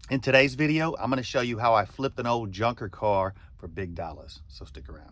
In today's video, I'm going to show you how I flipped an old junker car for big dollars, so stick around.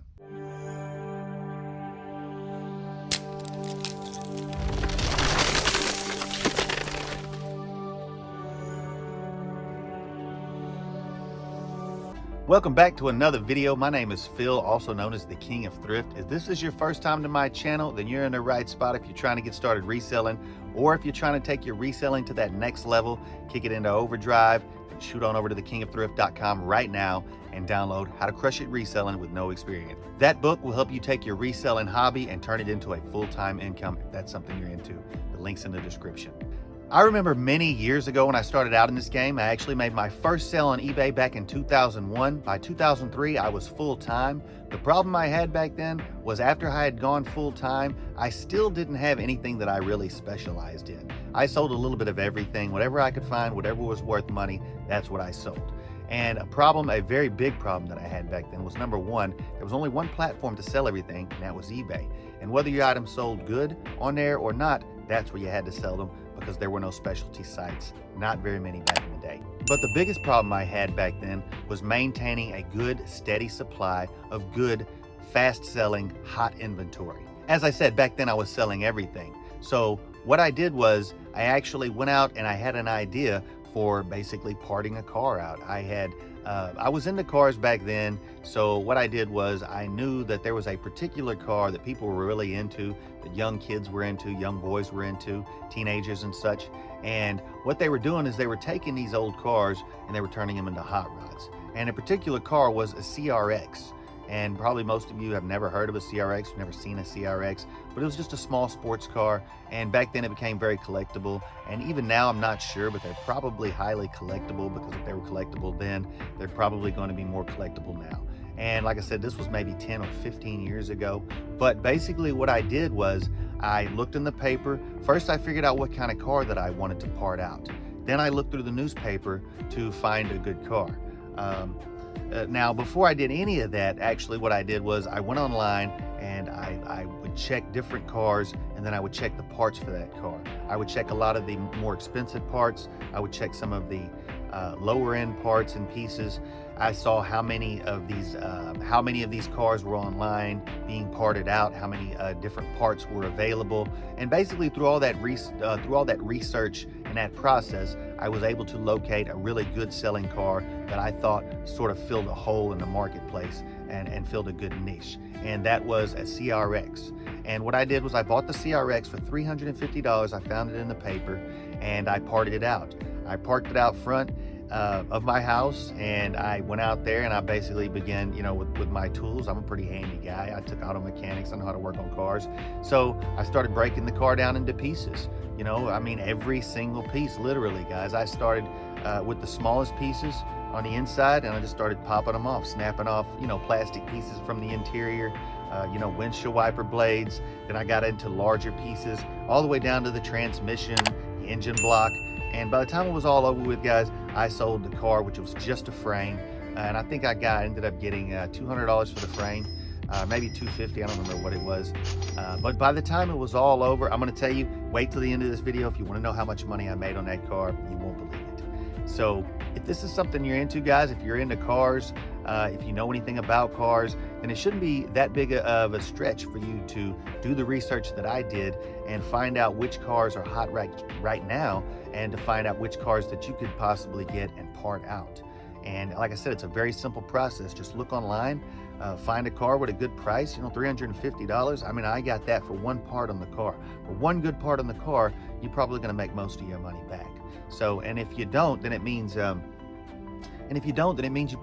Welcome back to another video. My name is Phil, also known as the King of Thrift. If this is your first time to my channel, then you're in the right spot if you're trying to get started reselling, or if you're trying to take your reselling to that next level, kick it into overdrive, and shoot on over to thekingofthrift.com right now and download How to Crush It Reselling with No Experience. That book will help you take your reselling hobby and turn it into a full-time income if that's something you're into. The link's in the description. I remember many years ago when I started out in this game, I actually made my first sale on eBay back in 2001. By 2003, I was full-time. The problem I had back then was after I had gone full-time, I still didn't have anything that I really specialized in. I sold a little bit of everything, whatever I could find, whatever was worth money, that's what I sold. And a very big problem that I had back then was, number one, there was only one platform to sell everything, and that was eBay. And whether your item sold good on there or not, that's where you had to sell them, because there were no specialty sites, not very many back in the day. But the biggest problem I had back then was maintaining a good, steady supply of good, fast-selling, hot inventory. As I said, back then I was selling everything. So what I did was I actually went out and I had an idea for basically parting a car out. I was into cars back then, so what I did was I knew that there was a particular car that people were really into, that young kids were into, young boys were into, teenagers and such. And what they were doing is they were taking these old cars and they were turning them into hot rods. And a particular car was a CRX. And probably most of you have never heard of a CRX, never seen a CRX, but it was just a small sports car. And back then it became very collectible. And even now, I'm not sure, but they're probably highly collectible, because if they were collectible then, they're probably going to be more collectible now. And like I said, this was maybe 10 or 15 years ago. But basically what I did was I looked in the paper. First, I figured out what kind of car that I wanted to part out. Then I looked through the newspaper to find a good car. Now, before I did any of that, actually what I did was I went online and I would check different cars, and then I would check the parts for that car. I would check a lot of the more expensive parts. I would check some of the lower end parts and pieces. I saw how many of these cars were online being parted out, how many different parts were available, and basically through all that research and that process, I was able to locate a really good selling car that I thought sort of filled a hole in the marketplace and filled a good niche, and that was a CRX. And what I did was I bought the CRX for $350. I found it in the paper, and I parted it out. I parked it out front of my house, and I went out there and I basically began, with my tools. I'm a pretty handy guy. I took auto mechanics. I know how to work on cars. So I started breaking the car down into pieces. Every single piece, literally, guys. I started with the smallest pieces on the inside, and I just started popping them off, snapping off, plastic pieces from the interior, windshield wiper blades. Then I got into larger pieces, all the way down to the transmission, the engine block. And by the time it was all over with, guys, I sold the car, which was just a frame. And I think ended up getting $200 for the frame, maybe $250, I don't remember what it was. But by the time it was all over, I'm gonna tell you, wait till the end of this video. If you wanna know how much money I made on that car, you won't believe it. So if this is something you're into, guys, if you're into cars, if you know anything about cars, then it shouldn't be that big of a stretch for you to do the research that I did and find out which cars are hot right now, and to find out which cars that you could possibly get and part out. And like I said, it's a very simple process. Just look online, find a car with a good price, $350. I got that for one part on the car. For one good part on the car, you're probably gonna make most of your money back. So, and if you don't, then it means you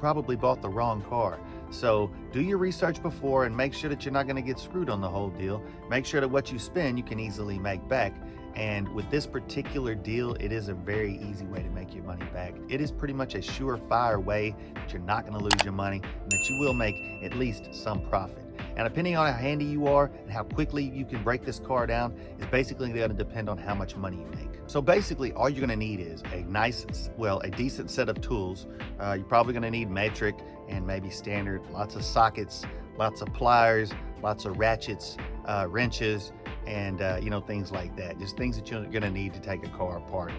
probably bought the wrong car. So do your research before and make sure that you're not going to get screwed on the whole deal. Make sure that what you spend, you can easily make back. And with this particular deal, it is a very easy way to make your money back. It is pretty much a surefire way that you're not going to lose your money, and that you will make at least some profit. And depending on how handy you are and how quickly you can break this car down is basically going to depend on how much money you make. So basically, all you're going to need is a decent set of tools. You're probably going to need metric and maybe standard, lots of sockets, lots of pliers, lots of ratchets, wrenches, and things like that. Just things that you're going to need to take a car apart.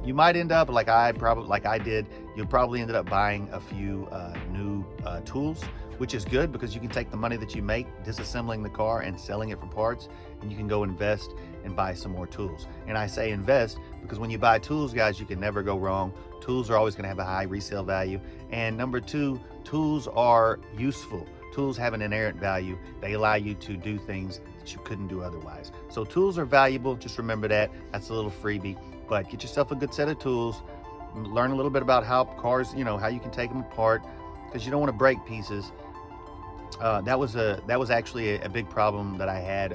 You might end up like I did. You'll probably ended up buying a few new tools, which is good because you can take the money that you make disassembling the car and selling it for parts, and you can go invest and buy some more tools. And I say invest because when you buy tools, guys, you can never go wrong. Tools are always going to have a high resale value. And number two, tools are useful. Tools have an inherent value. They allow you to do things that you couldn't do otherwise. So tools are valuable. Just remember that. That's a little freebie. But get yourself a good set of tools. Learn a little bit about how cars, how you can take them apart, because you don't want to break pieces. That was actually a big problem that I had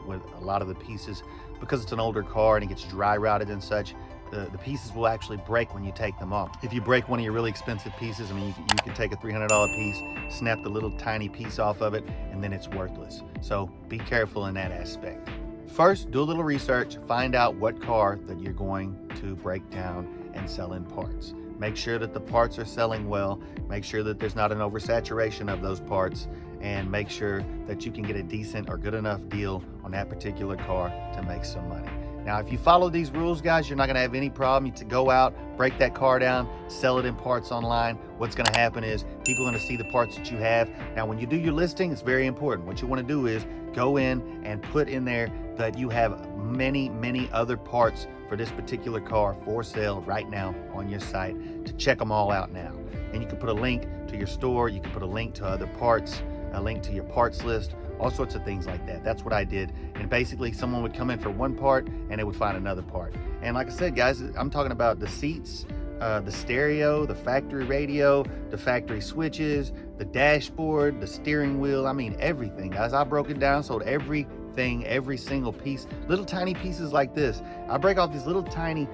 with a lot of the pieces, because it's an older car and it gets dry rotted and such. The pieces will actually break when you take them off. If you break one of your really expensive pieces, I mean, you can take a $300 piece, snap the little tiny piece off of it, and then it's worthless. So be careful in that aspect. First, do a little research, find out what car that you're going to break down and sell in parts. Make sure that the parts are selling well, make sure that there's not an oversaturation of those parts, and make sure that you can get a decent or good enough deal on that particular car to make some money. Now, if you follow these rules, guys, you're not going to have any problem. You to go out, break that car down, sell it in parts online. What's going to happen is people are going to see the parts that you have. Now, when you do your listing, it's very important. What you want to do is go in and put in there that you have many, many other parts for this particular car for sale right now on your site to check them all out now. And you can put a link to your store. You can put a link to other parts, a link to your parts list, all sorts of things like that. That's what I did. And basically someone would come in for one part and they would find another part. And like I said, guys, I'm talking about the seats, the stereo, the factory radio, the factory switches, the dashboard, the steering wheel. I mean, everything, guys. I broke it down, sold everything, every single piece, little tiny pieces like this. I break off these little tiny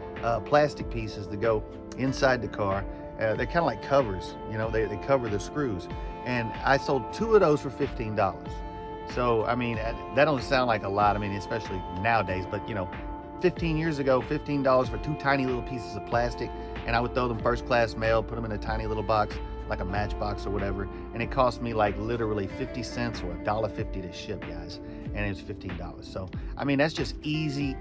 plastic pieces that go inside the car. They're kind of like covers, they cover the screws. And I sold 2 of those for $15. So, I mean, that don't sound like a lot, I mean, especially nowadays, but 15 years ago, $15 for 2 tiny little pieces of plastic, and I would throw them first class mail, put them in a tiny little box, like a matchbox or whatever, and it cost me like literally 50 cents or $1.50 to ship, guys, and it was $15. So, I mean, that's just easy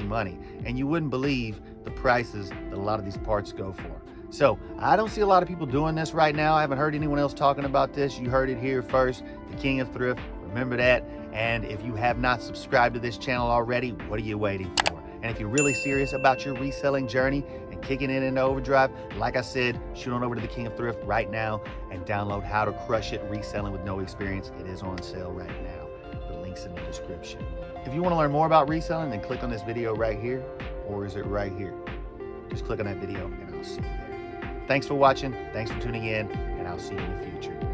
money, and you wouldn't believe the prices that a lot of these parts go for. So I don't see a lot of people doing this right now. I haven't heard anyone else talking about this. You heard it here first, the King of Thrift. Remember that. And if you have not subscribed to this channel already, what are you waiting for? And if you're really serious about your reselling journey and kicking it into overdrive, like I said, shoot on over to the King of Thrift right now and download How to Crush It Reselling with No Experience. It is on sale right now. The link's in the description. If you want to learn more about reselling, then click on this video right here, or is it right here? Just click on that video and I'll see you there. Thanks for watching. Thanks for tuning in, and I'll see you in the future.